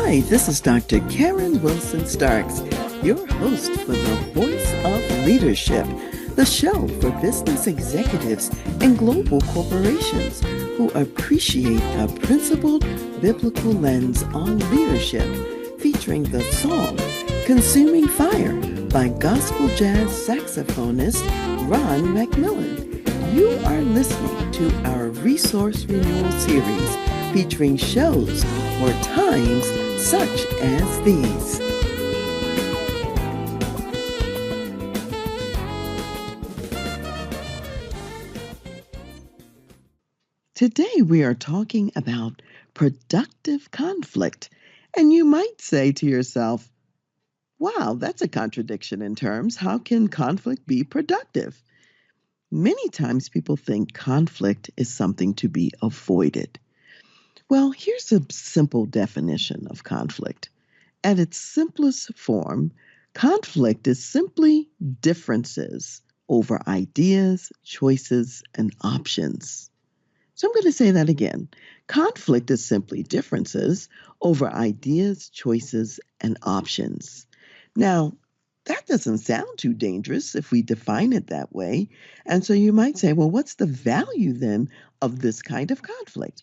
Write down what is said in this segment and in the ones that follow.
Hi, this is Dr. Karen Wilson Starks, your host for the Voice of Leadership, the show for business executives and global corporations who appreciate a principled biblical lens on leadership, featuring the song Consuming Fire by gospel jazz saxophonist Ron McMillan. You are listening to our Resource Renewal Series featuring shows for times such as these. Today we are talking about productive conflict. And you might say to yourself, wow, that's a contradiction in terms. How can conflict be productive? Many times people think conflict is something to be avoided. Well, here's a simple definition of conflict. At its simplest form, conflict is simply differences over ideas, choices, and options. So I'm going to say that again. Conflict is simply differences over ideas, choices, and options. Now, that doesn't sound too dangerous if we define it that way. And so you might say, well, what's the value then of this kind of conflict?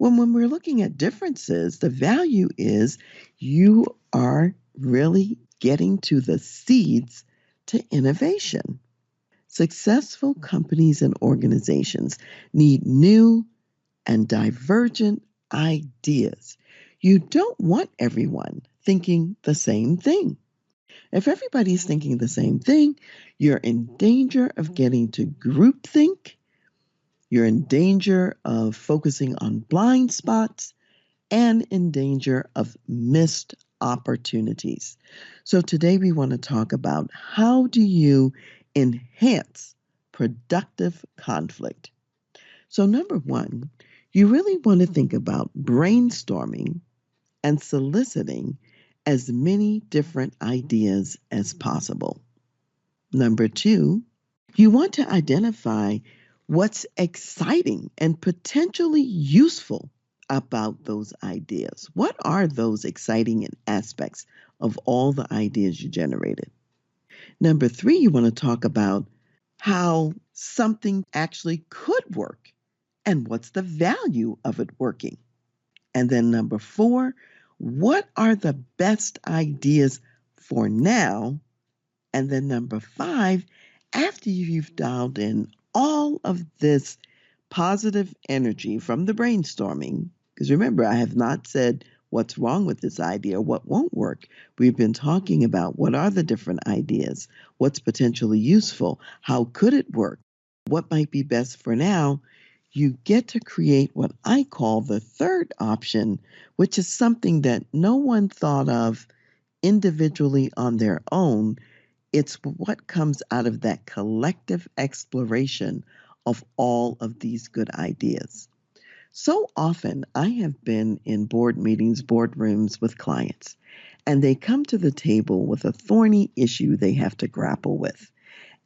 When we're looking at differences, the value is you are really getting to the seeds to innovation. Successful companies and organizations need new and divergent ideas. You don't want everyone thinking the same thing. If everybody's thinking the same thing, you're in danger of getting to groupthink. You're in danger of focusing on blind spots and in danger of missed opportunities. So today we want to talk about how do you enhance productive conflict. So number one, you really want to think about brainstorming and soliciting as many different ideas as possible. Number two, you want to identify what's exciting and potentially useful about those ideas. What are those exciting aspects of all the ideas you generated? Number three, you want to talk about how something actually could work and what's the value of it working. And then number four, what are the best ideas for now? And then number five, after you've dialed in all of this positive energy from the brainstorming, because remember, I have not said what's wrong with this idea or what won't work. We've been talking about what are the different ideas, what's potentially useful, how could it work, what might be best for now. You get to create what I call the third option, which is something that no one thought of individually on their own. It's what comes out of that collective exploration of all of these good ideas. So often I have been in board meetings, boardrooms with clients, and they come to the table with a thorny issue they have to grapple with.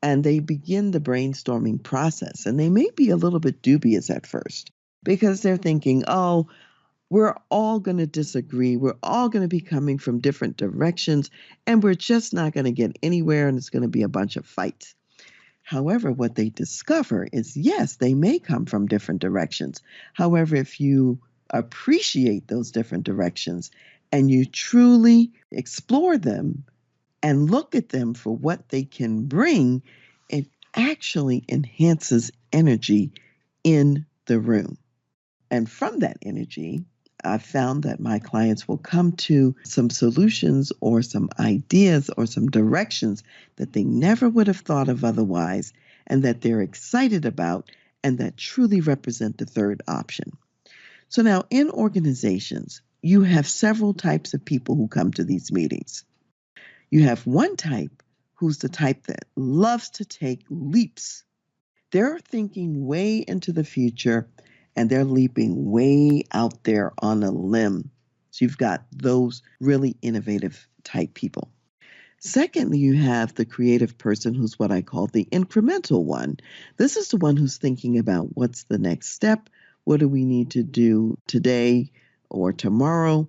And they begin the brainstorming process, and they may be a little bit dubious at first because they're thinking, oh, we're all going to disagree. We're all going to be coming from different directions, and we're just not going to get anywhere, and it's going to be a bunch of fights. However, what they discover is, yes, they may come from different directions. However, if you appreciate those different directions and you truly explore them and look at them for what they can bring, it actually enhances energy in the room. And from that energy, I've found that my clients will come to some solutions or some ideas or some directions that they never would have thought of otherwise, and that they're excited about, and that truly represent the third option. So now in organizations, you have several types of people who come to these meetings. You have one type who's the type that loves to take leaps. They're thinking way into the future, and they're leaping way out there on a limb. So you've got those really innovative type people. Secondly, you have the creative person who's what I call the incremental one. This is the one who's thinking about what's the next step, what do we need to do today or tomorrow,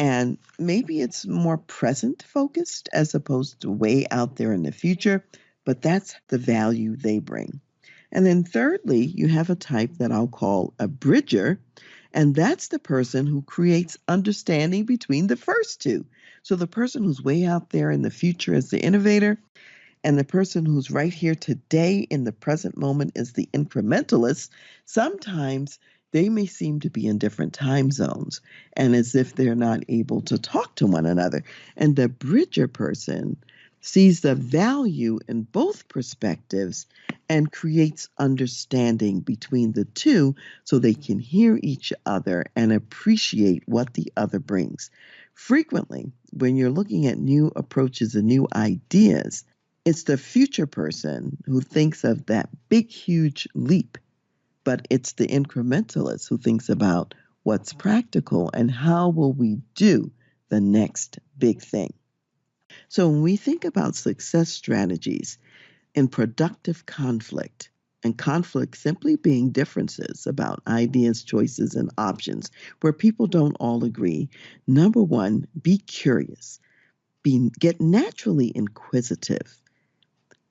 And maybe it's more present focused as opposed to way out there in the future, but that's the value they bring. And then thirdly, you have a type that I'll call a bridger, and that's the person who creates understanding between the first two. So the person who's way out there in the future is the innovator, and the person who's right here today in the present moment is the incrementalist. Sometimes they may seem to be in different time zones and as if they're not able to talk to one another. And the bridger person sees the value in both perspectives and creates understanding between the two so they can hear each other and appreciate what the other brings. Frequently, when you're looking at new approaches and new ideas, it's the future person who thinks of that big, huge leap, but it's the incrementalist who thinks about what's practical and how will we do the next big thing. So when we think about success strategies in productive conflict, and conflict simply being differences about ideas, choices, and options where people don't all agree, number one, be curious. Get naturally inquisitive.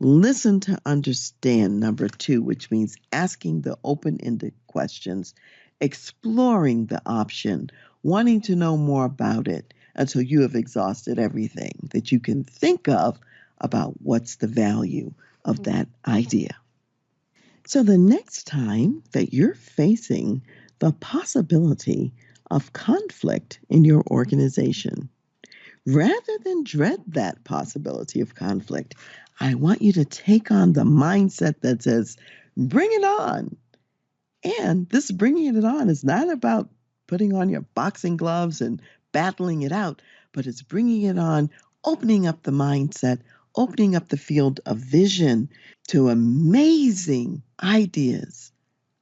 Listen to understand, number two, which means asking the open ended questions, exploring the option, wanting to know more about it until you have exhausted everything that you can think of about what's the value of that idea. So the next time that you're facing the possibility of conflict in your organization, rather than dread that possibility of conflict, I want you to take on the mindset that says, bring it on. And this bringing it on is not about putting on your boxing gloves and battling it out, but it's bringing it on, opening up the mindset, opening up the field of vision to amazing ideas,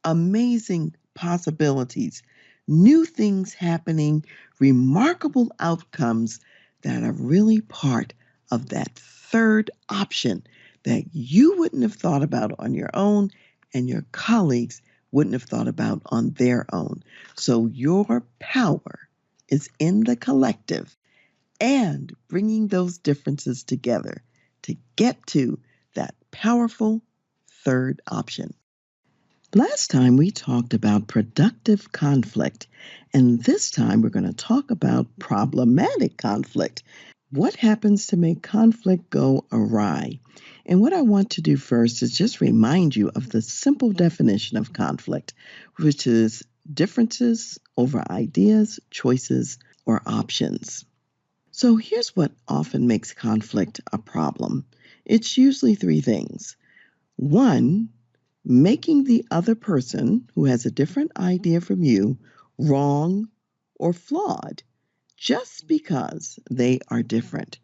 amazing possibilities, new things happening, remarkable outcomes that are really part of that third option that you wouldn't have thought about on your own and your colleagues wouldn't have thought about on their own. So your power is in the collective and bringing those differences together to get to that powerful third option. Last time we talked about productive conflict, and this time we're going to talk about problematic conflict. What happens to make conflict go awry? And what I want to do first is just remind you of the simple definition of conflict, which is differences over ideas, choices, or options. So here's what often makes conflict a problem. It's usually three things. One, making the other person who has a different idea from you wrong or flawed just because they are different.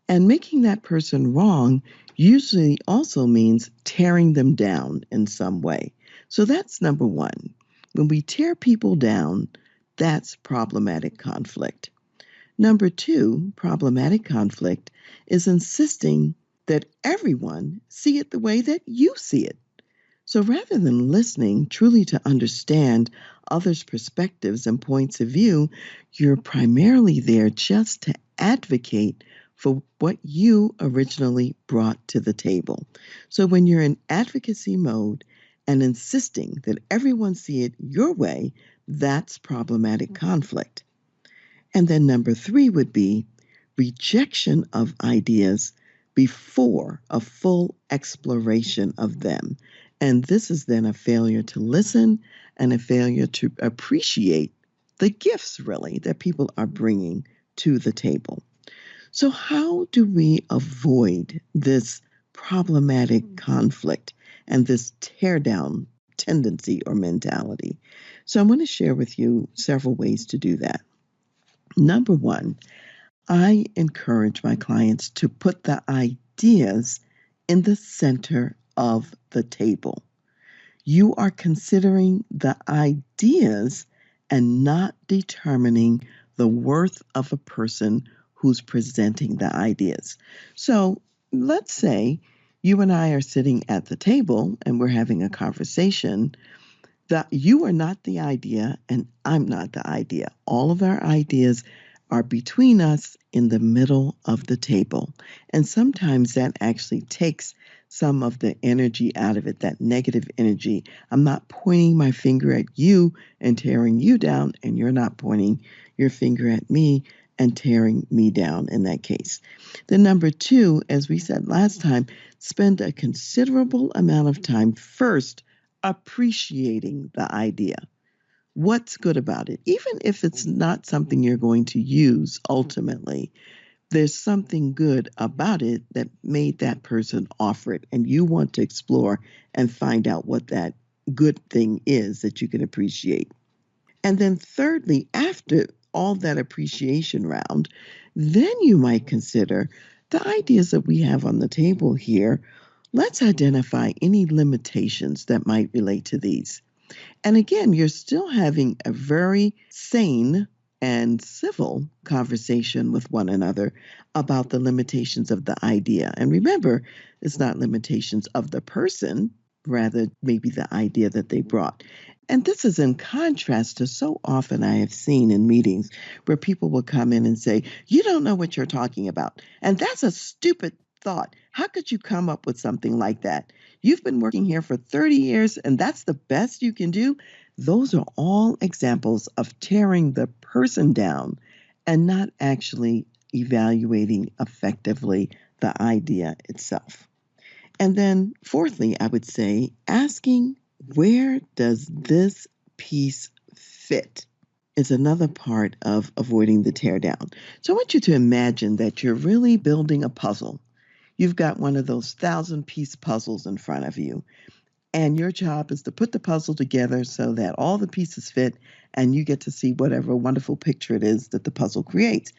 And making that person wrong usually also means tearing them down in some way. So that's number one. When we tear people down, that's problematic conflict. Number two, problematic conflict is insisting that everyone see it the way that you see it. So rather than listening truly to understand others' perspectives and points of view, you're primarily there just to advocate for what you originally brought to the table. So when you're in advocacy mode and insisting that everyone see it your way, that's problematic conflict. And then number three would be rejection of ideas before a full exploration of them. And this is then a failure to listen and a failure to appreciate the gifts, really, that people are bringing to the table. So, how do we avoid this problematic conflict and this tear down tendency or mentality? So, I'm going to share with you several ways to do that. Number one, I encourage my clients to put the ideas in the center of the table. You are considering the ideas and not determining the worth of a person who's presenting the ideas. So let's say you and I are sitting at the table and we're having a conversation. That you are not the idea and I'm not the idea. All of our ideas are between us in the middle of the table. And sometimes that actually takes some of the energy out of it, that negative energy. I'm not pointing my finger at you and tearing you down, and you're not pointing your finger at me and tearing me down in that case. Then, number two, as we said last time, spend a considerable amount of time first appreciating the idea. What's good about it? Even if it's not something you're going to use ultimately, there's something good about it that made that person offer it, and you want to explore and find out what that good thing is that you can appreciate. And then, thirdly, after all that appreciation round, then you might consider the ideas that we have on the table here. Let's identify any limitations that might relate to these. And again, you're still having a very sane and civil conversation with one another about the limitations of the idea. And remember, it's not limitations of the person, rather, maybe the idea that they brought. And this is in contrast to so often I have seen in meetings where people will come in and say, "You don't know what you're talking about. And that's a stupid thought. How could you come up with something like that? You've been working here for 30 years and that's the best you can do." Those are all examples of tearing the person down and not actually evaluating effectively the idea itself. And then, fourthly, I would say asking, where does this piece fit? Is another part of avoiding the tear down. So I want you to imagine that you're really building a puzzle. You've got one of those 1,000-piece puzzles in front of you, and your job is to put the puzzle together so that all the pieces fit and you get to see whatever wonderful picture it is that the puzzle creates.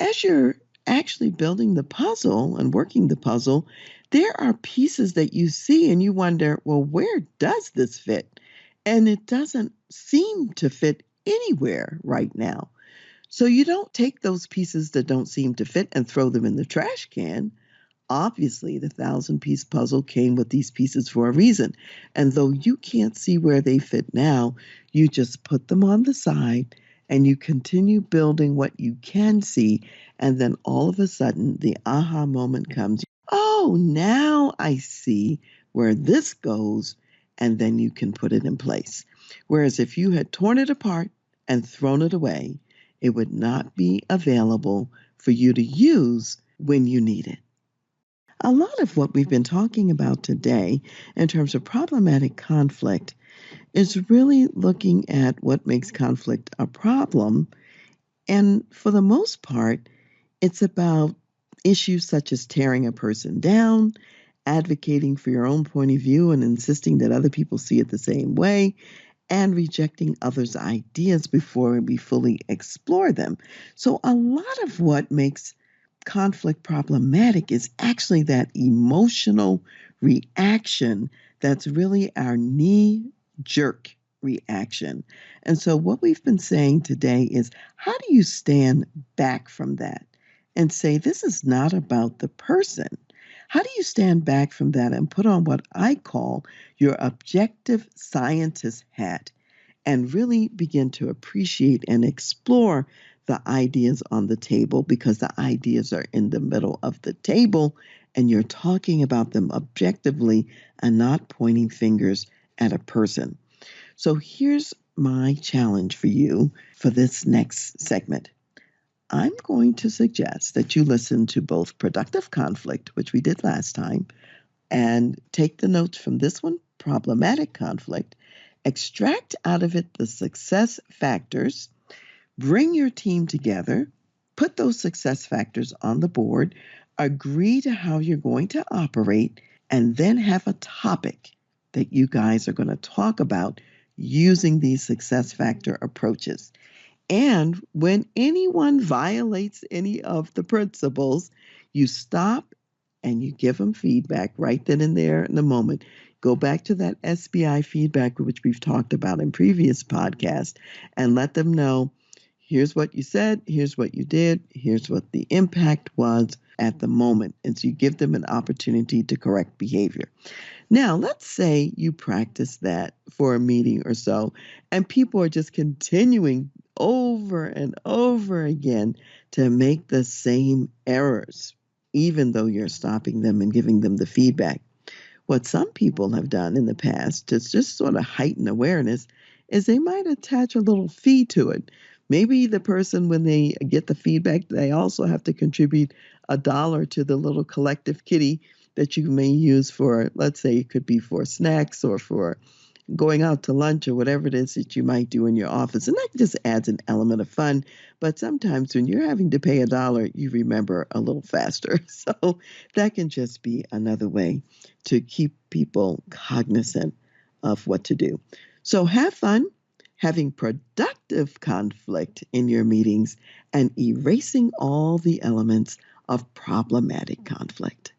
As you're actually building the puzzle and working the puzzle, there are pieces that you see and you wonder, well, where does this fit? And it doesn't seem to fit anywhere right now. So you don't take those pieces that don't seem to fit and throw them in the trash can. Obviously, the 1,000-piece puzzle came with these pieces for a reason. And though you can't see where they fit now, you just put them on the side and you continue building what you can see. And then all of a sudden, the aha moment comes. Oh, now I see where this goes. And then you can put it in place. Whereas if you had torn it apart and thrown it away, it would not be available for you to use when you need it. A lot of what we've been talking about today in terms of problematic conflict is really looking at what makes conflict a problem. And for the most part, it's about issues such as tearing a person down, advocating for your own point of view and insisting that other people see it the same way, and rejecting others' ideas before we fully explore them. So, a lot of what makes conflict problematic is actually that emotional reaction that's really our knee jerk reaction. And so, what we've been saying today is how do you stand back from that and say, this is not about the person? How do you stand back from that and put on what I call your objective scientist hat and really begin to appreciate and explore the ideas on the table, because the ideas are in the middle of the table and you're talking about them objectively and not pointing fingers at a person. So here's my challenge for you for this next segment. I'm going to suggest that you listen to both Productive Conflict, which we did last time, and take the notes from this one, Problematic Conflict, extract out of it the success factors, bring your team together, put those success factors on the board, agree to how you're going to operate, and then have a topic that you guys are going to talk about using these success factor approaches. And when anyone violates any of the principles, you stop and you give them feedback right then and there in the moment. Go back to that SBI feedback, which we've talked about in previous podcasts, and let them know, here's what you said, here's what you did, here's what the impact was at the moment. And so you give them an opportunity to correct behavior. Now, let's say you practice that for a meeting or so, and people are just continuing over and over again to make the same errors, even though you're stopping them and giving them the feedback. What some people have done in the past to just sort of heighten awareness is they might attach a little fee to it. Maybe the person, when they get the feedback, they also have to contribute $1 to the little collective kitty that you may use for, let's say, it could be for snacks or for going out to lunch or whatever it is that you might do in your office. And that just adds an element of fun. But sometimes when you're having to pay $1, you remember a little faster. So that can just be another way to keep people cognizant of what to do. So have fun having productive conflict in your meetings and erasing all the elements of problematic conflict.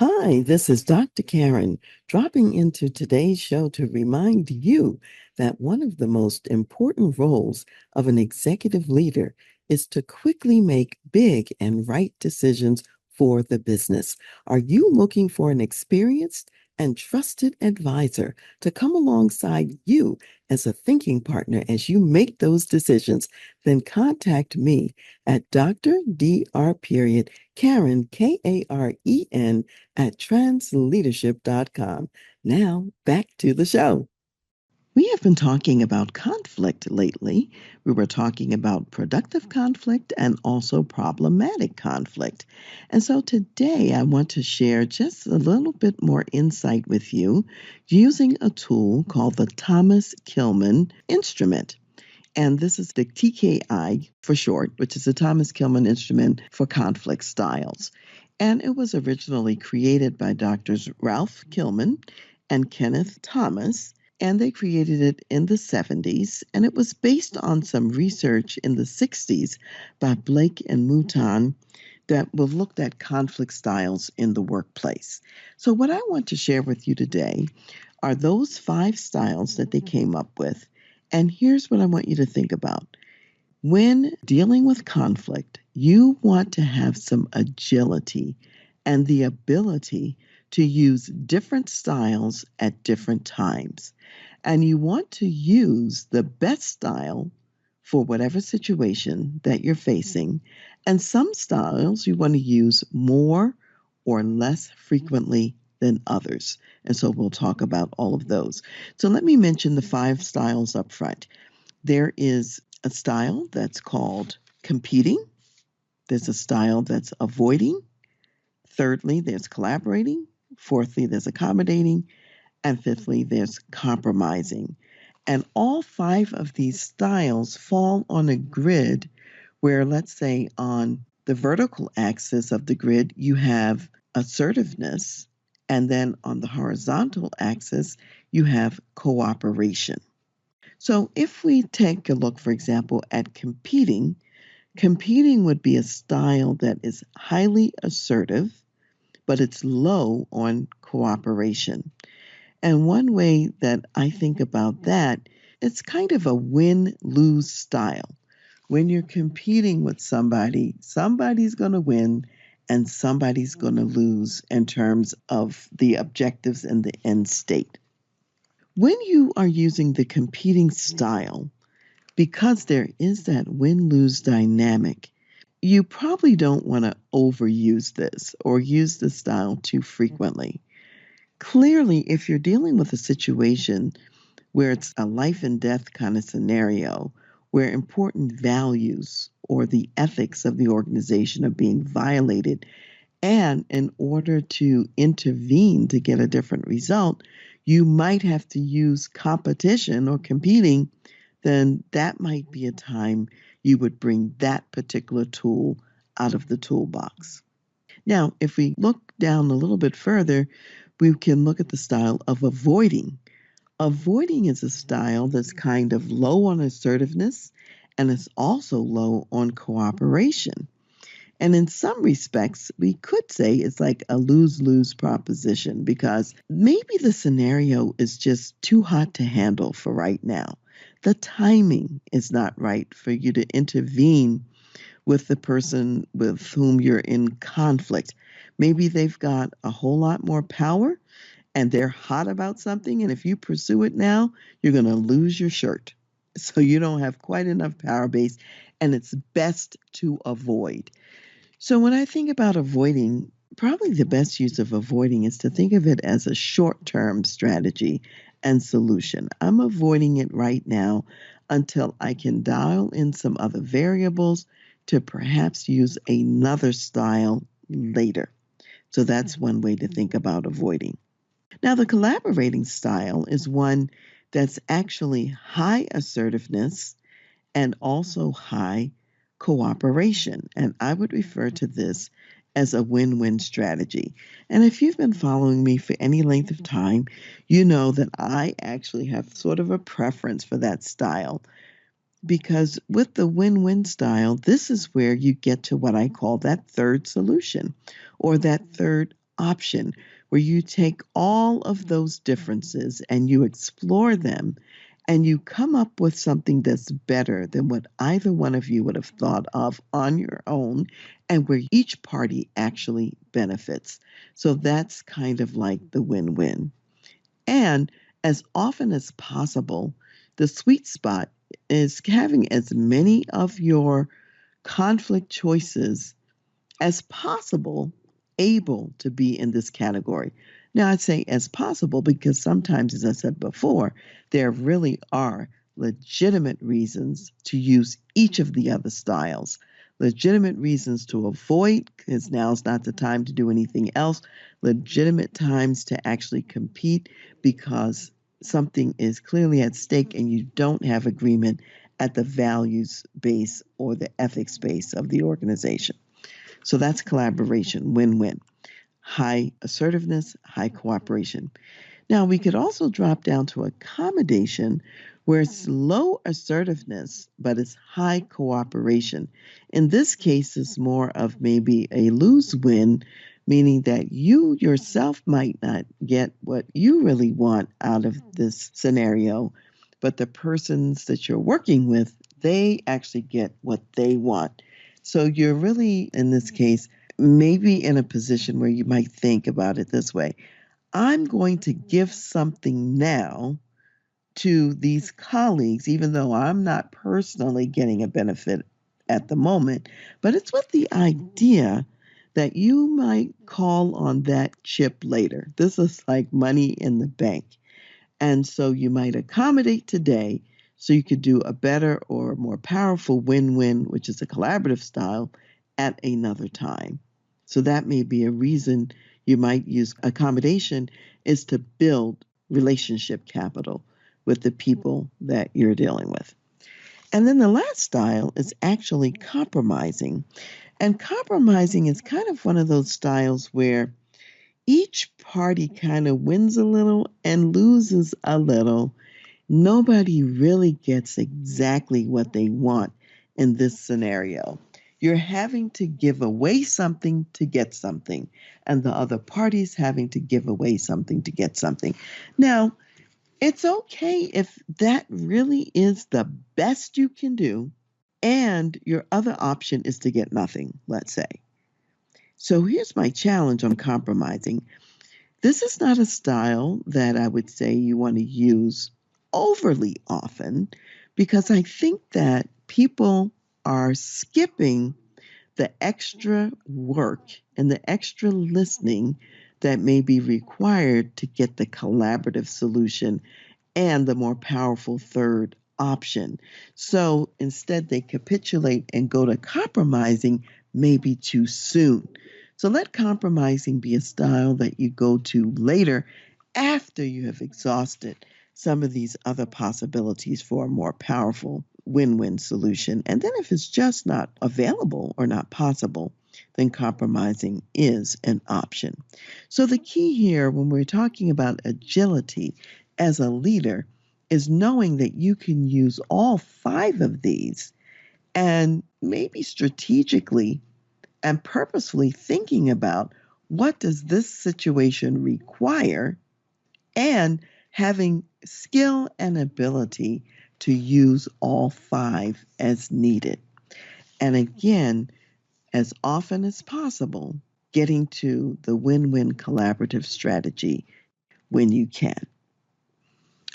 Hi, this is Dr. Karen, dropping into today's show to remind you that one of the most important roles of an executive leader is to quickly make big and right decisions for the business. Are you looking for an experienced and trusted advisor to come alongside you as a thinking partner as you make those decisions? Then contact me at Dr. Karen, Karen, at transleadership.com. Now, back to the show. We have been talking about conflict lately. We were talking about productive conflict and also problematic conflict. And so today I want to share just a little bit more insight with you using a tool called the Thomas Kilmann instrument. And this is the TKI for short, which is the Thomas Kilmann instrument for conflict styles. And it was originally created by doctors Ralph Kilmann and Kenneth Thomas, and they created it in the 70s. And it was based on some research in the 60s by Blake and Mouton that will looked at conflict styles in the workplace. So, what I want to share with you today are those 5 styles that they came up with. And here's what I want you to think about. When dealing with conflict, you want to have some agility and the ability to use different styles at different times. And you want to use the best style for whatever situation that you're facing. And some styles you want to use more or less frequently than others. And so we'll talk about all of those. So let me mention the 5 styles up front. There is a style that's called competing. There's a style that's avoiding. Thirdly, there's collaborating. Fourthly, there's accommodating. And fifthly, there's compromising. And all 5 of these styles fall on a grid where, let's say, on the vertical axis of the grid, you have assertiveness. And then on the horizontal axis, you have cooperation. So if we take a look, for example, at competing, competing would be a style that is highly assertive, but it's low on cooperation. And one way that I think about that, it's kind of a win-lose style. When you're competing with somebody, somebody's going to win and somebody's going to lose in terms of the objectives and the end state. When you are using the competing style, because there is that win-lose dynamic, you probably don't want to overuse this or use the style too frequently. Clearly, if you're dealing with a situation where it's a life and death kind of scenario, where important values or the ethics of the organization are being violated, and in order to intervene to get a different result, you might have to use competition or competing, then that might be a time you would bring that particular tool out of the toolbox. Now, if we look down a little bit further, we can look at the style of avoiding. Avoiding is a style that's kind of low on assertiveness and it's also low on cooperation. And in some respects, we could say it's like a lose-lose proposition because maybe the scenario is just too hot to handle for right now. The timing is not right for you to intervene with the person with whom you're in conflict. Maybe they've got a whole lot more power and they're hot about something. And if you pursue it now, you're going to lose your shirt. So you don't have quite enough power base, and it's best to avoid. So when I think about avoiding, probably the best use of avoiding is to think of it as a short term strategy and solution. I'm avoiding it right now until I can dial in some other variables to perhaps use another style later. So that's one way to think about avoiding. Now, the collaborating style is one that's actually high assertiveness and also high cooperation. And I would refer to this as a win win strategy. And if you've been following me for any length of time, you know that I actually have sort of a preference for that style. Because with the win win style, this is where you get to what I call that third solution or that third option, where you take all of those differences and you explore them and you come up with something that's better than what either one of you would have thought of on your own, and where each party actually benefits. So that's kind of like the win win. And as often as possible, the sweet spot is having as many of your conflict choices as possible able to be in this category. Now, I'd say as possible because sometimes, as I said before, there really are legitimate reasons to use each of the other styles. Legitimate reasons to avoid, because now is not the time to do anything else. Legitimate times to actually compete because something is clearly at stake and you don't have agreement at the values base or the ethics base of the organization. So that's collaboration, win win. High assertiveness, high cooperation. Now, we could also drop down to accommodation, where it's low assertiveness, but it's high cooperation. In this case, it's more of maybe a lose win, meaning that you yourself might not get what you really want out of this scenario, but the persons that you're working with, they actually get what they want. So you're really, in this case, maybe in a position where you might think about it this way: I'm going to give something now to these colleagues, even though I'm not personally getting a benefit at the moment, but it's with the idea that you might call on that chip later. This is like money in the bank. And so you might accommodate today so you could do a better or more powerful win win, which is a collaborative style, at another time. So that may be a reason you might use accommodation is to build relationship capital with the people that you're dealing with. And then the last style is actually compromising. And compromising is kind of one of those styles where each party kind of wins a little and loses a little. Nobody really gets exactly what they want in this scenario. You're having to give away something to get something, and the other party's having to give away something to get something. Now, it's okay if that really is the best you can do, and your other option is to get nothing, let's say. So here's my challenge on compromising. This is not a style that I would say you want to use overly often because I think that people are skipping the extra work and the extra listening that may be required to get the collaborative solution and the more powerful third option. So instead, they capitulate and go to compromising maybe too soon. So let compromising be a style that you go to later after you have exhausted some of these other possibilities for a more powerful win win solution. And then if it's just not available or not possible, then compromising is an option. So the key here when we're talking about agility as a leader is knowing that you can use all five of these and maybe strategically and purposefully thinking about what does this situation require and having skill and ability to use all five as needed. And again, as often as possible, getting to the win win collaborative strategy when you can.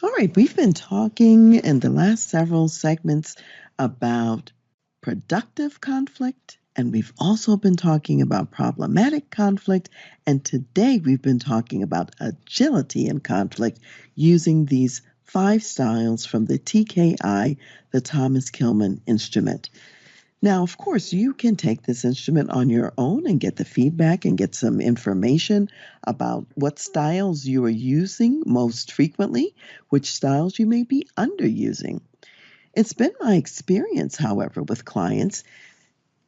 All right, we've been talking in the last several segments about productive conflict, and we've also been talking about problematic conflict. And today we've been talking about agility in conflict using these 5 styles from the TKI, the Thomas Kilmann instrument. Now, of course, you can take this instrument on your own and get the feedback and get some information about what styles you are using most frequently, which styles you may be underusing. It's been my experience, however, with clients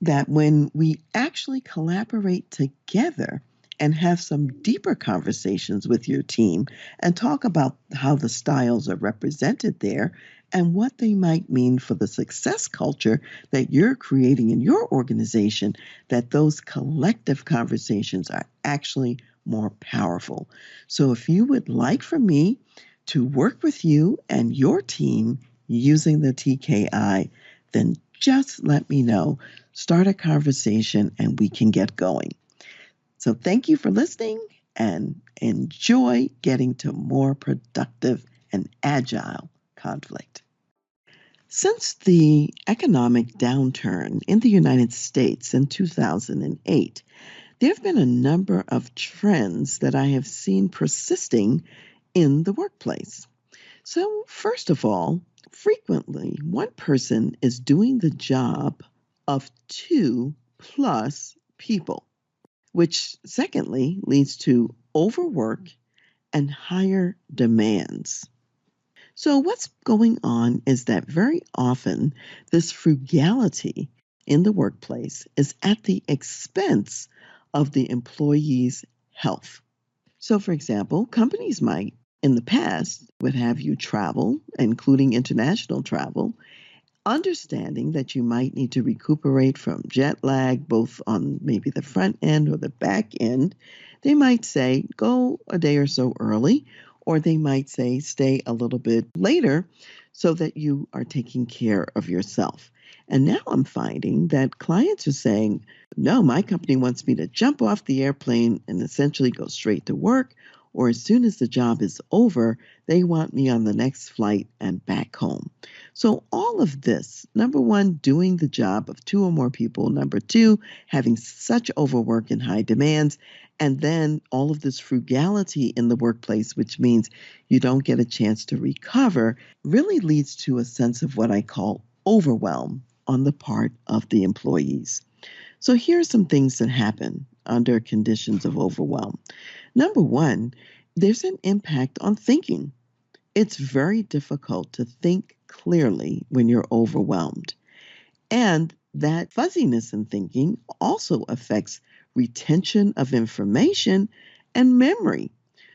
that when we actually collaborate together and have some deeper conversations with your team and talk about how the styles are represented there and what they might mean for the success culture that you're creating in your organization, that those collective conversations are actually more powerful. So if you would like for me to work with you and your team using the TKI, then just let me know. Start a conversation and we can get going. So thank you for listening and enjoy getting to more productive and agile conflict. Since the economic downturn in the United States in 2008, there have been a number of trends that I have seen persisting in the workplace. So, first of all, frequently one person is doing the job of 2 plus people, which secondly leads to overwork and higher demands. So, what's going on is that very often this frugality in the workplace is at the expense of the employee's health. So, for example, companies might in the past would have you travel, including international travel, understanding that you might need to recuperate from jet lag, both on maybe the front end or the back end. They might say, go a day or so early, or they might say, stay a little bit later so that you are taking care of yourself. And now I'm finding that clients are saying, no, my company wants me to jump off the airplane and essentially go straight to work, or as soon as the job is over, they want me on the next flight and back home. So, all of this, number one, doing the job of 2 or more people, number two, having such overwork and high demands, and then all of this frugality in the workplace, which means you don't get a chance to recover, really leads to a sense of what I call overwhelm on the part of the employees. So, here are some things that happen under conditions of overwhelm. Number one, there's an impact on thinking. It's very difficult to think clearly when you're overwhelmed. And that fuzziness in thinking also affects retention of information and memory.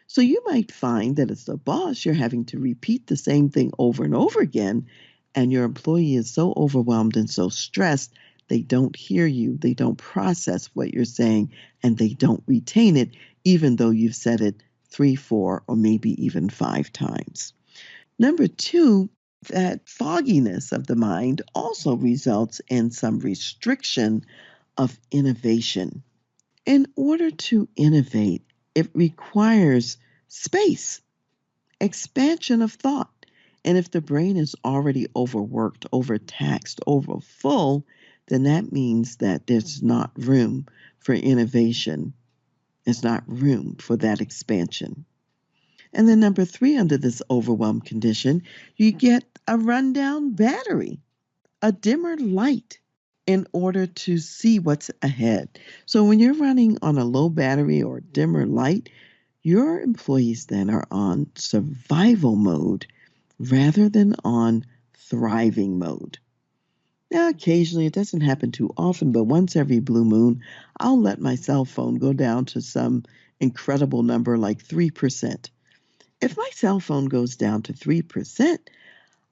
So you might find that as the boss, you're having to repeat the same thing over and over again, and your employee is so overwhelmed and so stressed, they don't hear you, they don't process what you're saying, and they don't retain it, even though you've said it 3, 4, or maybe even 5 times. Number two, that fogginess of the mind also results in some restriction of innovation. In order to innovate, it requires space, expansion of thought. And if the brain is already overworked, overtaxed, overfull, then that means that there's not room for innovation. There's not room for that expansion. And then number three, under this overwhelm condition, you get a rundown battery, a dimmer light in order to see what's ahead. So when you're running on a low battery or dimmer light, your employees then are on survival mode rather than on thriving mode. Now, occasionally, it doesn't happen too often, but once every blue moon, I'll let my cell phone go down to some incredible number like 3%. If my cell phone goes down to 3%,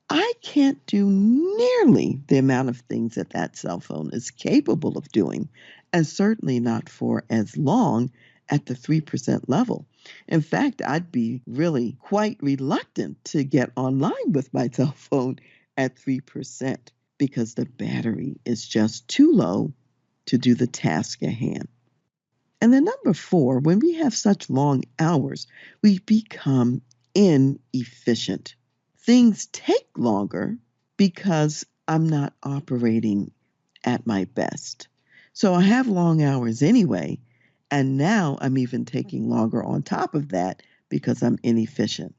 I can't do nearly the amount of things that that cell phone is capable of doing, and certainly not for as long at the 3% level. In fact, I'd be really quite reluctant to get online with my cell phone at 3% because the battery is just too low to do the task at hand. And then number four, when we have such long hours, we become inefficient. Things take longer because I'm not operating at my best. So I have long hours anyway, and now I'm even taking longer on top of that because I'm inefficient.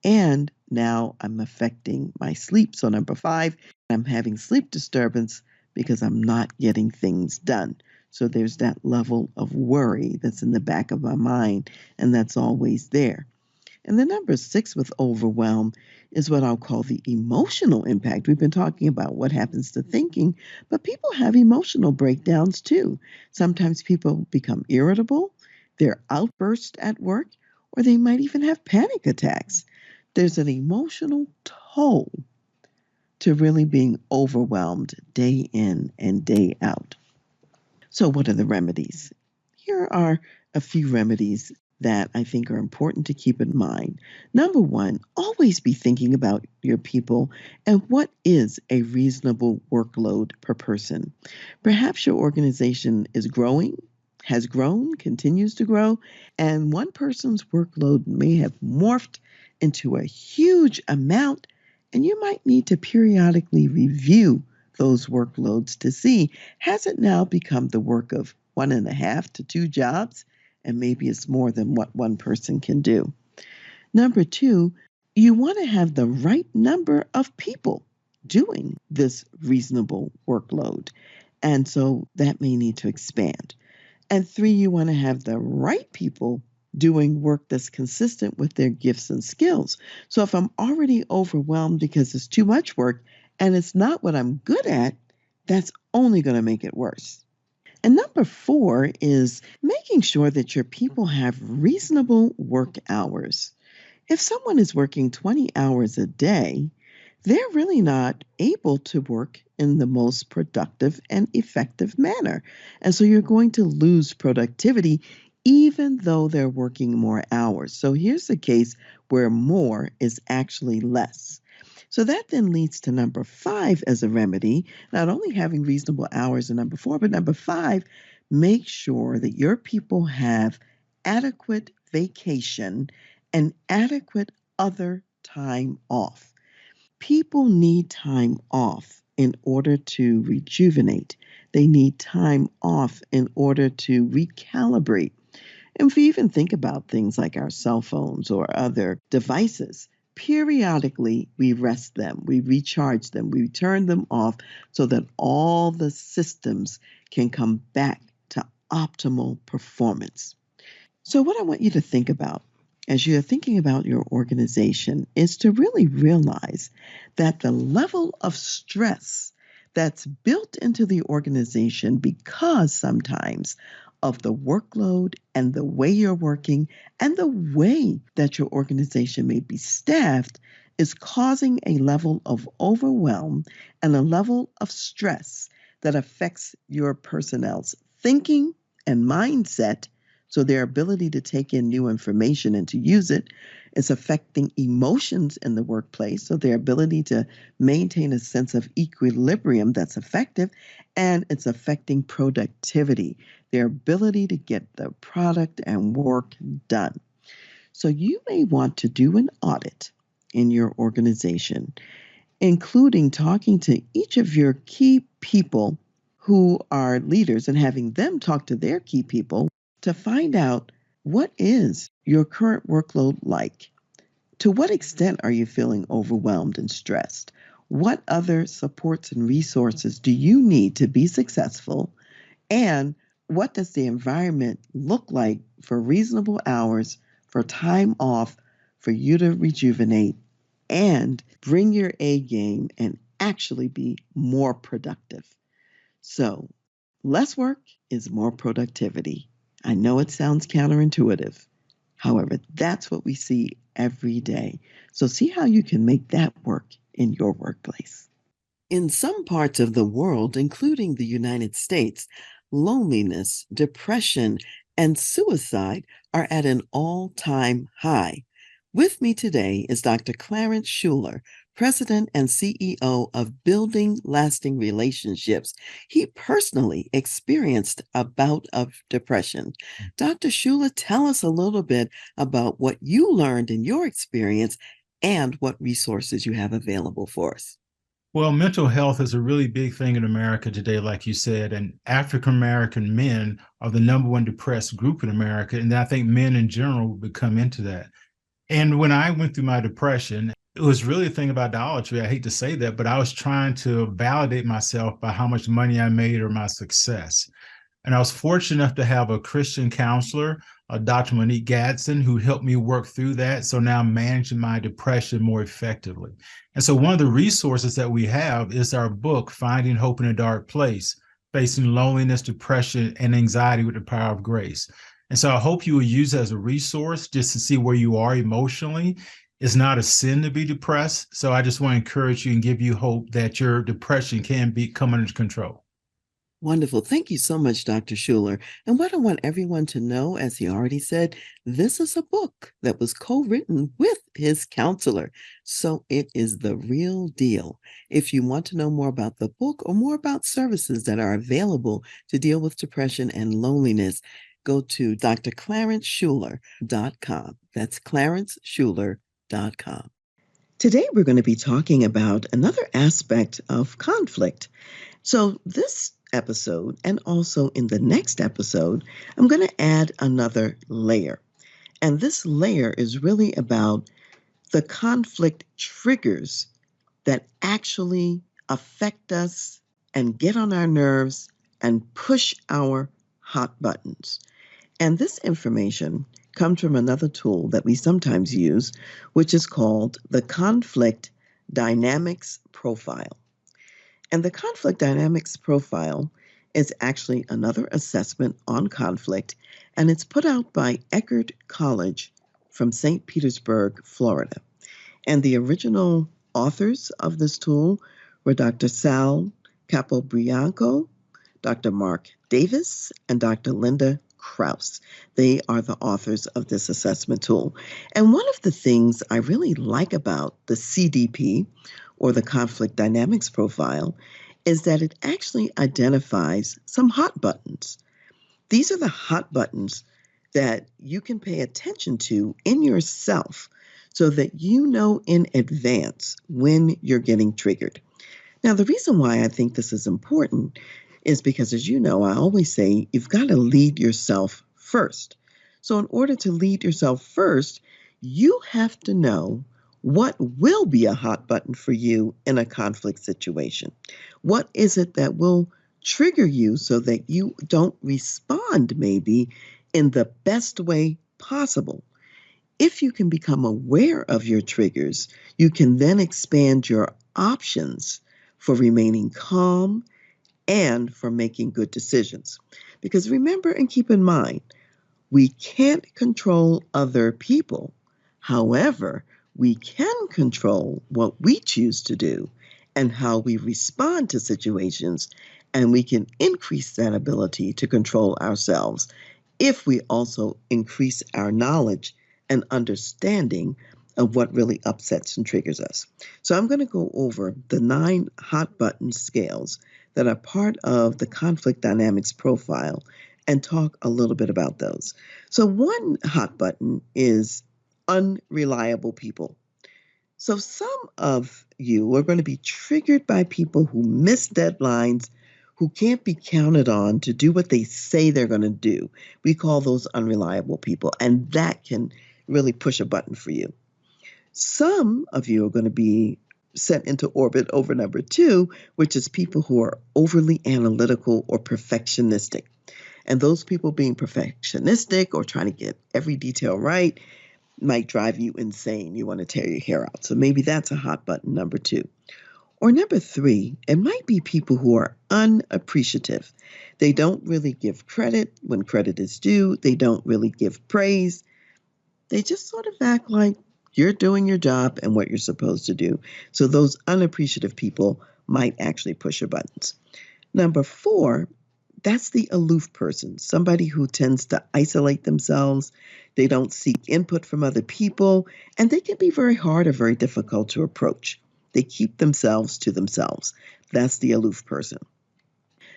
And now I'm affecting my sleep. So, number five, I'm having sleep disturbance because I'm not getting things done. So, there's that level of worry that's in the back of my mind, and that's always there. And the number six with overwhelm is what I'll call the emotional impact. We've been talking about what happens to thinking, but people have emotional breakdowns too. Sometimes people become irritable, they're outburst at work, or they might even have panic attacks. There's an emotional toll to really being overwhelmed day in and day out. So, what are the remedies? Here are a few remedies that I think are important to keep in mind. Number one, always be thinking about your people and what is a reasonable workload per person. Perhaps your organization is growing, has grown, continues to grow, and one person's workload may have morphed into a huge amount, and you might need to periodically review those workloads to see, has it now become the work of one and a half to two jobs? And maybe it's more than what one person can do. Number two, you want to have the right number of people doing this reasonable workload. And so that may need to expand. And three, you want to have the right people doing work that's consistent with their gifts and skills. So if I'm already overwhelmed because it's too much work and it's not what I'm good at, that's only going to make it worse. And number four is making sure that your people have reasonable work hours. If someone is working 20 hours a day, they're really not able to work in the most productive and effective manner. And so you're going to lose productivity even though they're working more hours. So here's the case where more is actually less. So that then leads to number five as a remedy, not only having reasonable hours in number four, but number five, make sure that your people have adequate vacation and adequate other time off. People need time off in order to rejuvenate. They need time off in order to recalibrate. And if we even think about things like our cell phones or other devices, periodically we rest them, we recharge them, we turn them off so that all the systems can come back to optimal performance. So, what I want you to think about as you're thinking about your organization is to really realize that the level of stress that's built into the organization because sometimes of the workload and the way you're working and the way that your organization may be staffed is causing a level of overwhelm and a level of stress that affects your personnel's thinking and mindset, so their ability to take in new information and to use it. Is affecting emotions in the workplace, so their ability to maintain a sense of equilibrium that's effective, and it's affecting productivity, their ability to get the product and work done. So you may want to do an audit in your organization, including talking to each of your key people who are leaders and having them talk to their key people to find out, what is your current workload like? To what extent are you feeling overwhelmed and stressed? What other supports and resources do you need to be successful? And what does the environment look like for reasonable hours, for time off, for you to rejuvenate and bring your A game and actually be more productive? So, less work is more productivity. I know it sounds counterintuitive. However, that's what we see every day. So, see how you can make that work in your workplace. In some parts of the world, including the United States, loneliness, depression, and suicide are at an all time high. With me today is Dr. Clarence Schuler, president and CEO of Building Lasting Relationships. He personally experienced a bout of depression. Dr. Schuler, tell us a little bit about what you learned in your experience and what resources you have available for us. Well, mental health is a really big thing in America today, like you said, and African American men are the number one depressed group in America. And I think men in general would come into that. And when I went through my depression, it was really a thing of idolatry. I hate to say that, but I was trying to validate myself by how much money I made or my success. And I was fortunate enough to have a Christian counselor, Dr. Monique Gadsden, who helped me work through that. So now I'm managing my depression more effectively. And so one of the resources that we have is our book, Finding Hope in a Dark Place, Facing Loneliness, Depression, and Anxiety with the Power of Grace. And so I hope you will use it as a resource just to see where you are emotionally. It's not a sin to be depressed. So I just want to encourage you and give you hope that your depression can come under control. Wonderful. Thank you so much, Dr. Schuler. And what I want everyone to know, as he already said, this is a book that was co written with his counselor. So it is the real deal. If you want to know more about the book or more about services that are available to deal with depression and loneliness, go to drclarenceschuler.com. That's clarenceschuler.com. Today, we're going to be talking about another aspect of conflict. So, this episode, and also in the next episode, I'm going to add another layer. And this layer is really about the conflict triggers that actually affect us and get on our nerves and push our hot buttons. And this information comes from another tool that we sometimes use, which is called the Conflict Dynamics Profile. And the conflict dynamics profile is actually another assessment on conflict, and it's put out by Eckerd College from St. Petersburg, Florida. And the original authors of this tool were Dr. Sal Capobianco, Dr. Mark Davis, and Dr. Linda Krause. They are the authors of this assessment tool. And one of the things I really like about the CDP, or the conflict dynamics profile, is that it actually identifies some hot buttons. These are the hot buttons that you can pay attention to in yourself so that you know in advance when you're getting triggered. Now, the reason why I think this is important is because, as you know, I always say you've got to lead yourself first. So in order to lead yourself first, you have to know what will be a hot button for you in a conflict situation. What is it that will trigger you so that you don't respond maybe in the best way possible? If you can become aware of your triggers, you can then expand your options for remaining calm and for making good decisions. Because remember and keep in mind, we can't control other people. However, we can control what we choose to do and how we respond to situations, and we can increase that ability to control ourselves if we also increase our knowledge and understanding of what really upsets and triggers us. So I'm going to go over the 9 hot button scales that are part of the conflict dynamics profile and talk a little bit about those. So one hot button is unreliable people. So some of you are going to be triggered by people who miss deadlines, who can't be counted on to do what they say they're going to do. We call those unreliable people, and that can really push a button for you. Some of you are going to be set into orbit over number 2, which is people who are overly analytical or perfectionistic. And those people being perfectionistic or trying to get every detail right might drive you insane. You want to tear your hair out. So maybe that's a hot button, number 2. Or number 3, it might be people who are unappreciative. They don't really give credit when credit is due. They don't really give praise. They just sort of act like you're doing your job and what you're supposed to do. So those unappreciative people might actually push your buttons. Number 4, that's the aloof person, somebody who tends to isolate themselves. They don't seek input from other people, and they can be very hard or very difficult to approach. They keep themselves to themselves. That's the aloof person.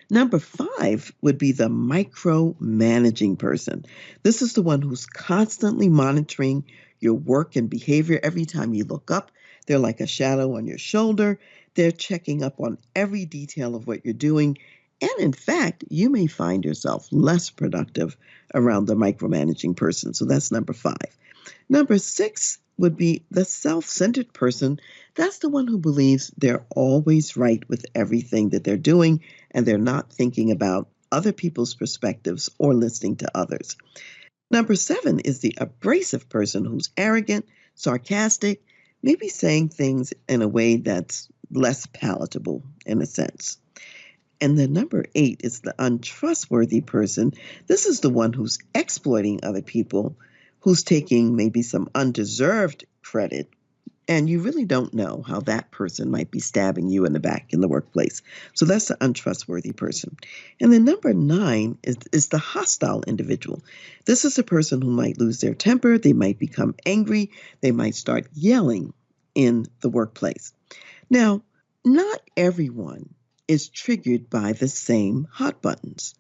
Number 5 would be the micromanaging person. This is the one who's constantly monitoring your work and behavior. Every time you look up, they're like a shadow on your shoulder. They're checking up on every detail of what you're doing. And in fact, you may find yourself less productive around the micromanaging person. So that's number 5. Number 6 would be the self centered person. That's the one who believes they're always right with everything that they're doing and they're not thinking about other people's perspectives or listening to others. Number 7 is the abrasive person who's arrogant, sarcastic, maybe saying things in a way that's less palatable in a sense. And then number 8 is the untrustworthy person. This is the one who's exploiting other people, who's taking maybe some undeserved credit, and you really don't know how that person might be stabbing you in the back in the workplace. So that's the untrustworthy person. And then number 9 is the hostile individual. This is a person who might lose their temper, they might become angry, they might start yelling in the workplace. Now, not everyone is triggered by the same hot buttons.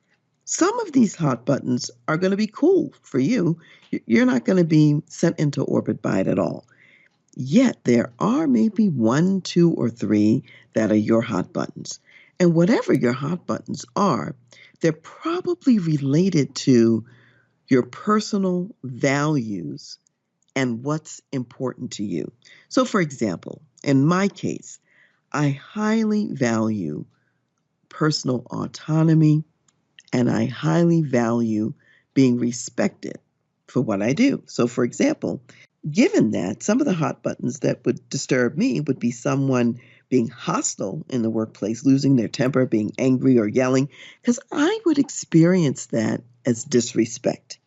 Some of these hot buttons are going to be cool for you. You're not going to be sent into orbit by it at all. Yet there are maybe 1, 2, or 3 that are your hot buttons. And whatever your hot buttons are, they're probably related to your personal values and what's important to you. So, for example, in my case, I highly value personal autonomy and I highly value being respected for what I do. So, for example, given that, some of the hot buttons that would disturb me would be someone being hostile in the workplace, losing their temper, being angry or yelling, because I would experience that as disrespect.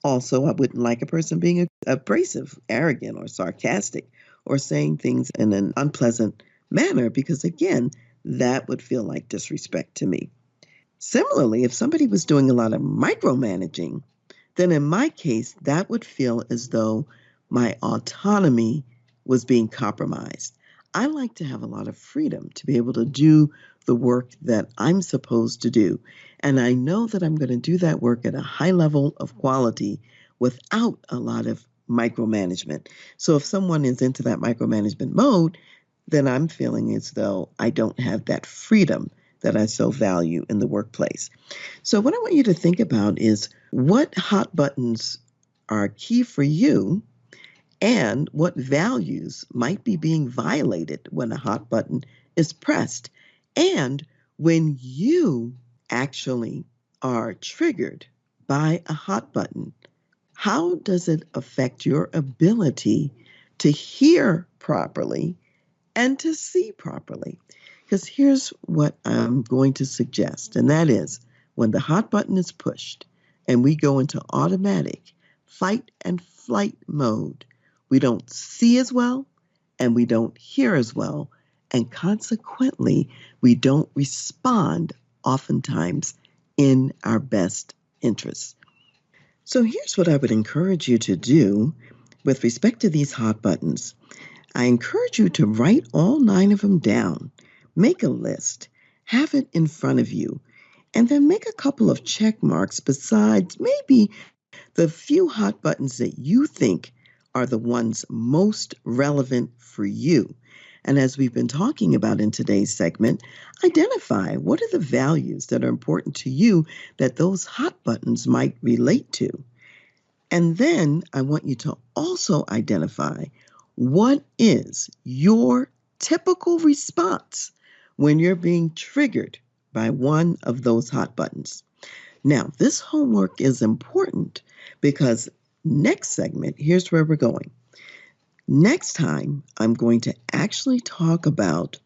Also, I wouldn't like a person being abrasive, arrogant, or sarcastic, or saying things in an unpleasant manner, because again, that would feel like disrespect to me. Similarly, if somebody was doing a lot of micromanaging, then in my case, that would feel as though my autonomy was being compromised. I like to have a lot of freedom to be able to do the work that I'm supposed to do. And I know that I'm going to do that work at a high level of quality without a lot of micromanagement. So if someone is into that micromanagement mode, then I'm feeling as though I don't have that freedom that I so value in the workplace. So what I want you to think about is what hot buttons are key for you and what values might be being violated when a hot button is pressed. And when you actually are triggered by a hot button, how does it affect your ability to hear properly and to see properly? Because here's what I'm going to suggest, and that is when the hot button is pushed and we go into automatic fight and flight mode, we don't see as well and we don't hear as well, and consequently, we don't respond oftentimes in our best interests. So here's what I would encourage you to do with respect to these hot buttons. I encourage you to write all 9 of them down, make a list, have it in front of you, and then make a couple of check marks besides maybe the few hot buttons that you think are the ones most relevant for you. And as we've been talking about in today's segment, identify what are the values that are important to you that those hot buttons might relate to. And then I want you to also identify what is your typical response when you're being triggered by one of those hot buttons. Now, this homework is important because next segment, here's where we're going. Next time, I'm going to actually talk about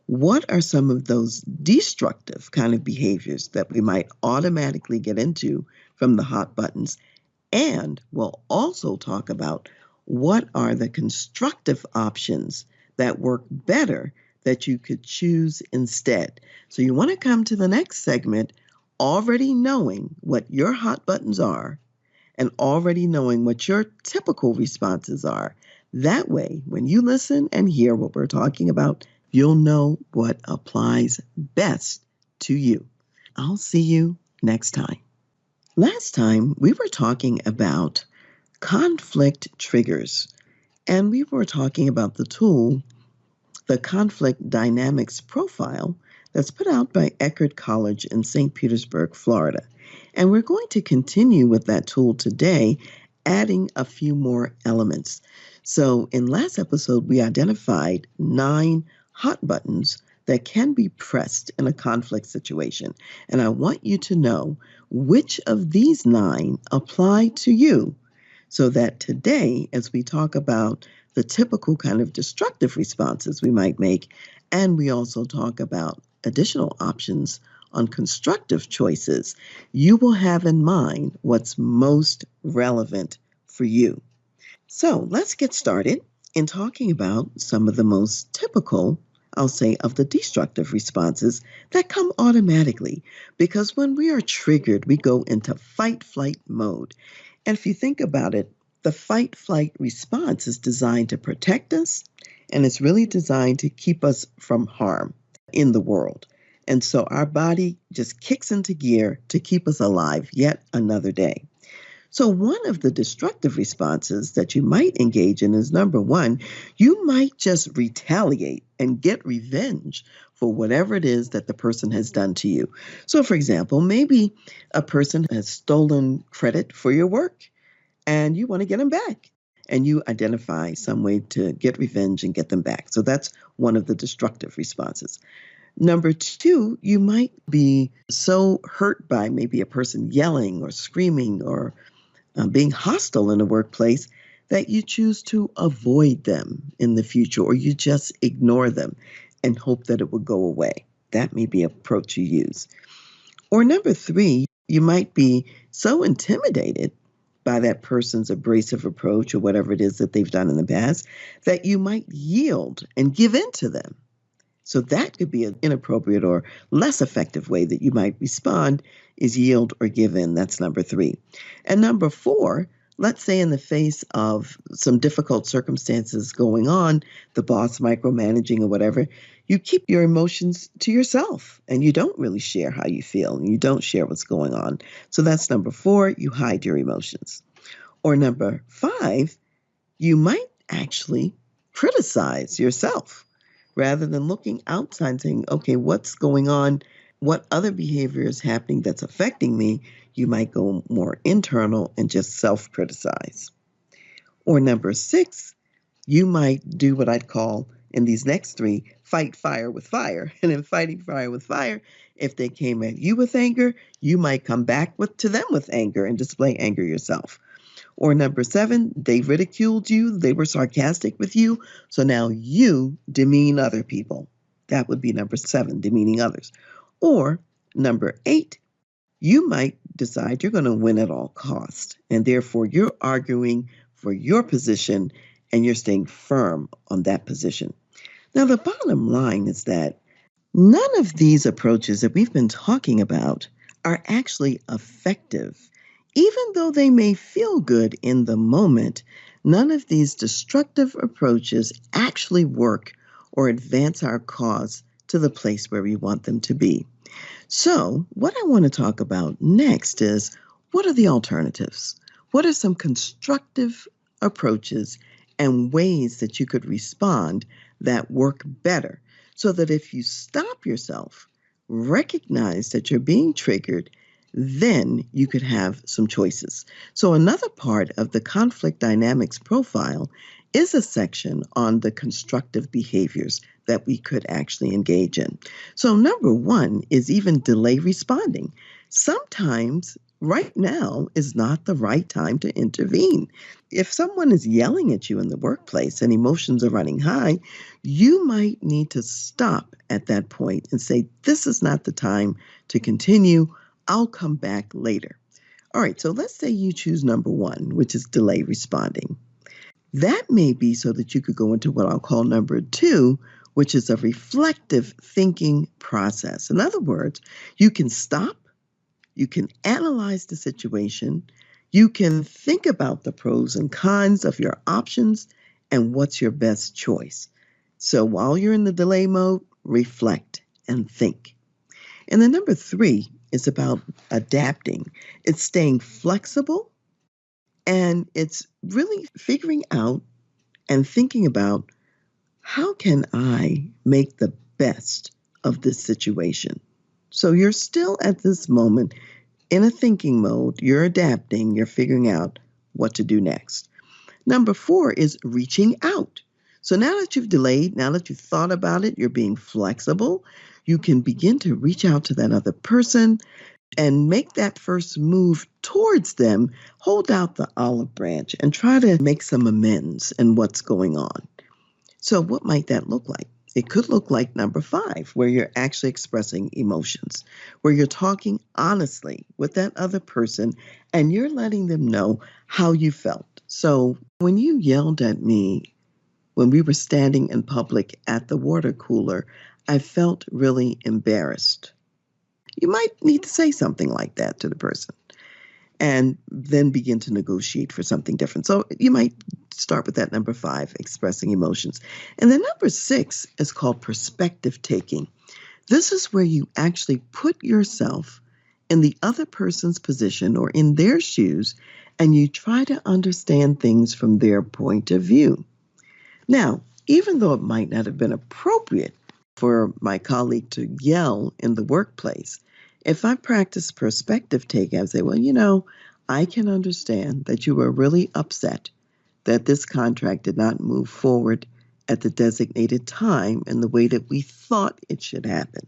what are some of those destructive kind of behaviors that we might automatically get into from the hot buttons. And we'll also talk about what are the constructive options that work better that you could choose instead. So you want to come to the next segment already knowing what your hot buttons are and already knowing what your typical responses are. That way, when you listen and hear what we're talking about, you'll know what applies best to you. I'll see you next time. Last time, we were talking about conflict triggers, and we were talking about the tool, the conflict dynamics profile, that's put out by Eckerd College in St. Petersburg, Florida. And we're going to continue with that tool today, adding a few more elements. So, in last episode, we identified 9 hot buttons that can be pressed in a conflict situation. And I want you to know which of these 9 apply to you, so that today, as we talk about the typical kind of destructive responses we might make, and we also talk about additional options on constructive choices, you will have in mind what's most relevant for you. So let's get started in talking about some of the most typical, I'll say, of the destructive responses that come automatically. Because when we are triggered, we go into fight flight mode. And if you think about it, the fight flight response is designed to protect us, and it's really designed to keep us from harm in the world. And so our body just kicks into gear to keep us alive yet another day. So, one of the destructive responses that you might engage in is number one, you might just retaliate and get revenge for whatever it is that the person has done to you. So, for example, maybe a person has stolen credit for your work and you want to get them back. And you identify some way to get revenge and get them back. So, that's one of the destructive responses. Number two, you might be so hurt by maybe a person yelling or screaming or being hostile in the workplace that you choose to avoid them in the future, or you just ignore them and hope that it will go away. That may be an approach you use. Or number three, you might be so intimidated by that person's abrasive approach or whatever it is that they've done in the past that you might yield and give in to them. So that could be an inappropriate or less effective way that you might respond, is yield or give in. That's number three. And number four, let's say in the face of some difficult circumstances going on, the boss micromanaging or whatever, you keep your emotions to yourself and you don't really share how you feel and you don't share what's going on. So that's number four, you hide your emotions. Or number five, you might actually criticize yourself rather than looking outside and saying, okay, what's going on? What other behavior is happening that's affecting me? You might go more internal and just self-criticize. Or number six, you might do what I'd call in these next three, fight fire with fire. And in fighting fire with fire, if they came at you with anger, you might come back to them with anger and display anger yourself. Or number seven, they ridiculed you, they were sarcastic with you, so now you demean other people. That would be number seven, demeaning others. Or number eight, you might decide you're going to win at all costs, and therefore you're arguing for your position and you're staying firm on that position. Now, the bottom line is that none of these approaches that we've been talking about are actually effective. Even though they may feel good in the moment, none of these destructive approaches actually work or advance our cause to the place where we want them to be. So, what I want to talk about next is, what are the alternatives? What are some constructive approaches and ways that you could respond that work better, so that if you stop yourself, recognize that you're being triggered, then you could have some choices. So another part of the conflict dynamics profile is a section on the constructive behaviors that we could actually engage in. So number one is even delay responding. Sometimes right now is not the right time to intervene. If someone is yelling at you in the workplace and emotions are running high, you might need to stop at that point and say, this is not the time to continue. I'll come back later. All right, so let's say you choose number one, which is delay responding. That may be so that you could go into what I'll call number two, which is a reflective thinking process. In other words, you can stop, you can analyze the situation, you can think about the pros and cons of your options, and what's your best choice. So while you're in the delay mode, reflect and think. And then number three is about adapting. It's staying flexible and it's really figuring out and thinking about how can I make the best of this situation? So you're still at this moment in a thinking mode, you're adapting, you're figuring out what to do next. Number four is reaching out. So now that you've delayed, now that you've thought about it, you're being flexible, you can begin to reach out to that other person and make that first move towards them. Hold out the olive branch and try to make some amends in what's going on. So, what might that look like? It could look like number five, where you're actually expressing emotions, where you're talking honestly with that other person and you're letting them know how you felt. So, when you yelled at me when we were standing in public at the water cooler, I felt really embarrassed. You might need to say something like that to the person and then begin to negotiate for something different. So you might start with that number five, expressing emotions. And then number six is called perspective taking. This is where you actually put yourself in the other person's position or in their shoes, and you try to understand things from their point of view. Now, even though it might not have been appropriate for my colleague to yell in the workplace, if I practice perspective taking, I would say, well, I can understand that you were really upset that this contract did not move forward at the designated time in the way that we thought it should happen.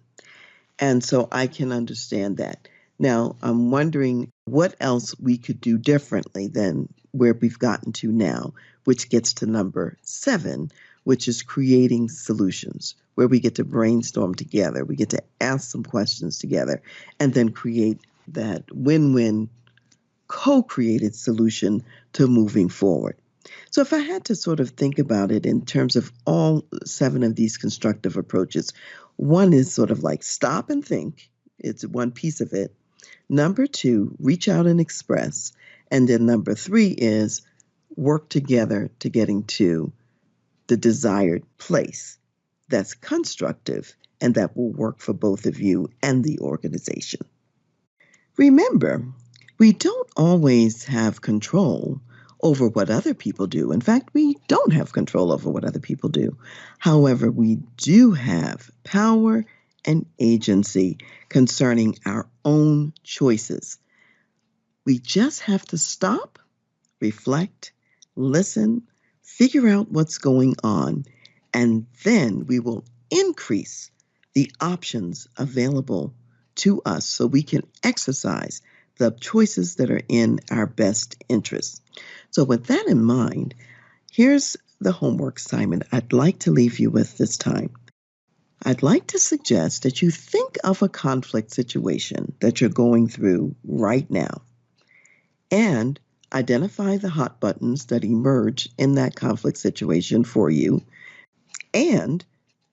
And so I can understand that. Now, I'm wondering what else we could do differently than where we've gotten to now, which gets to number seven, which is creating solutions, where we get to brainstorm together. We get to ask some questions together and then create that win-win co-created solution to moving forward. So if I had to sort of think about it in terms of all seven of these constructive approaches, one is sort of like stop and think. It's one piece of it. Number two, reach out and express. And then number three is work together to getting to the desired place that's constructive and that will work for both of you and the organization. Remember, we don't always have control over what other people do. In fact, we don't have control over what other people do. However, we do have power and agency concerning our own choices. We just have to stop, reflect, listen, figure out what's going on, and then we will increase the options available to us so we can exercise the choices that are in our best interest. So, with that in mind, here's the homework assignment I'd like to leave you with this time. I'd like to suggest that you think of a conflict situation that you're going through right now and identify the hot buttons that emerge in that conflict situation for you and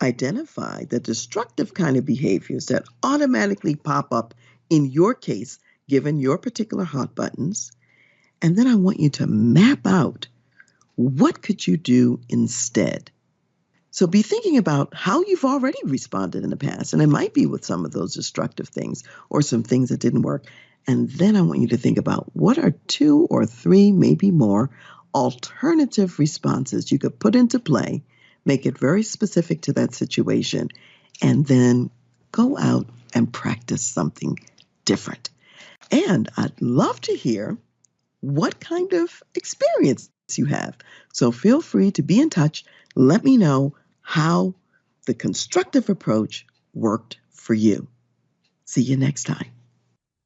identify the destructive kind of behaviors that automatically pop up in your case, given your particular hot buttons. And then I want you to map out what could you do instead. So be thinking about how you've already responded in the past, and it might be with some of those destructive things or some things that didn't work. And then I want you to think about what are two or three, maybe more, alternative responses you could put into play, make it very specific to that situation, and then go out and practice something different. And I'd love to hear what kind of experience you have. So feel free to be in touch. Let me know how the constructive approach worked for you. See you next time.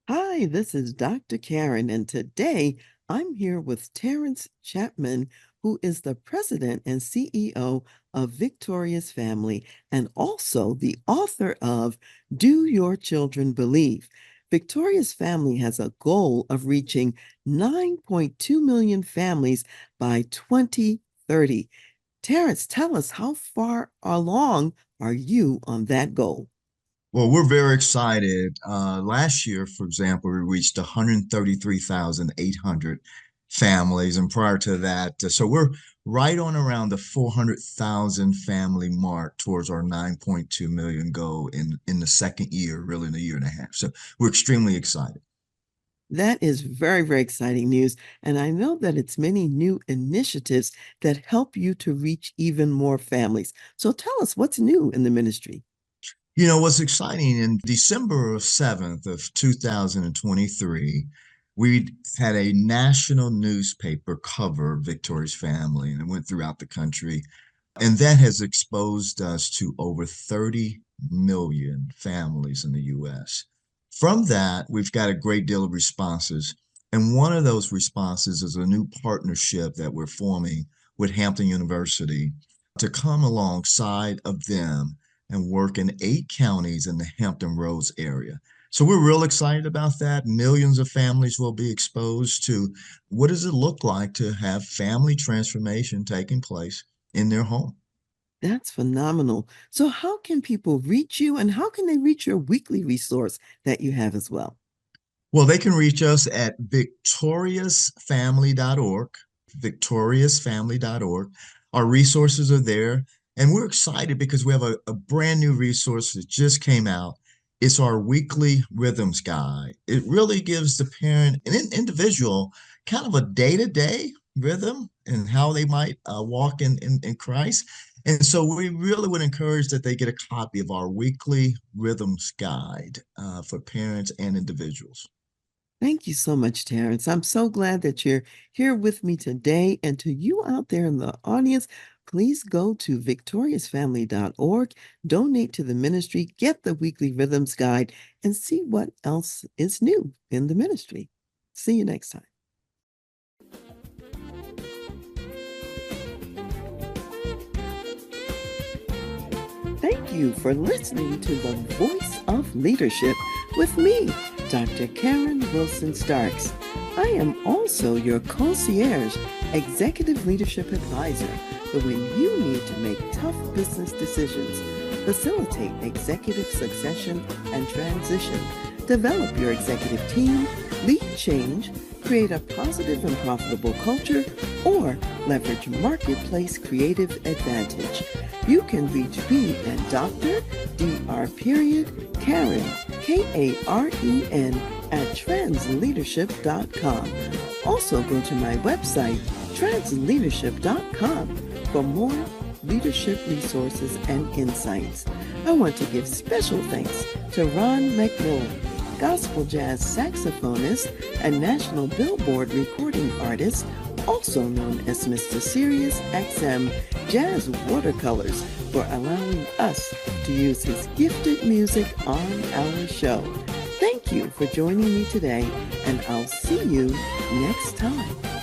Hi, this is Dr. Karen, and today I'm here with Terrence Chapman, who is the president and CEO of Victorious Family and also the author of Do Your Children Believe? Victorious Family has a goal of reaching 9.2 million families by 2030. Terrence, tell us, how far along are you on that goal? Well, we're very excited. Last year, for example, we reached 133,800 families. And prior to that, so we're right on around the 400,000 family mark towards our 9.2 million goal in the second year, really in a year and a half. So we're extremely excited. That is very, very exciting news. And I know that it's many new initiatives that help you to reach even more families. So tell us what's new in the ministry. You know, what's exciting in December 7th of 2023, we had a national newspaper cover Victoria's Family, and it went throughout the country. And that has exposed us to over 30 million families in the US. From that, we've got a great deal of responses. And one of those responses is a new partnership that we're forming with Hampton University to come alongside of them and work in 8 counties in the Hampton Roads area. So we're real excited about that. Millions of families will be exposed to what does it look like to have family transformation taking place in their home. That's phenomenal. So, how can people reach you and how can they reach your weekly resource that you have as well? Well, they can reach us at victoriousfamily.org, victoriousfamily.org. Our resources are there, and we're excited because we have a brand new resource that just came out. It's our weekly rhythms guide. It really gives the parent and individual kind of a day-to-day rhythm and how they might walk in Christ. And so we really would encourage that they get a copy of our weekly rhythms guide for parents and individuals. Thank you so much, Terrence. I'm so glad that you're here with me today. And to you out there in the audience, please go to victoriousfamily.org, donate to the ministry, get the weekly rhythms guide, and see what else is new in the ministry. See you next time. Thank you for listening to The Voice of Leadership with me, Dr. Karen Wilson Starks. I am also your concierge executive leadership advisor for when you need to make tough business decisions, facilitate executive succession and transition, develop your executive team, lead change, create a positive and profitable culture, or leverage marketplace creative advantage. You can reach me at Dr. Karen, Karen, at transleadership.com. Also go to my website, transleadership.com, for more leadership resources and insights. I want to give special thanks to Ron McMillan, gospel jazz saxophonist and national Billboard recording artist, also known as Mr. Sirius XM Jazz Watercolors, for allowing us to use his gifted music on our show. Thank you for joining me today, and I'll see you next time.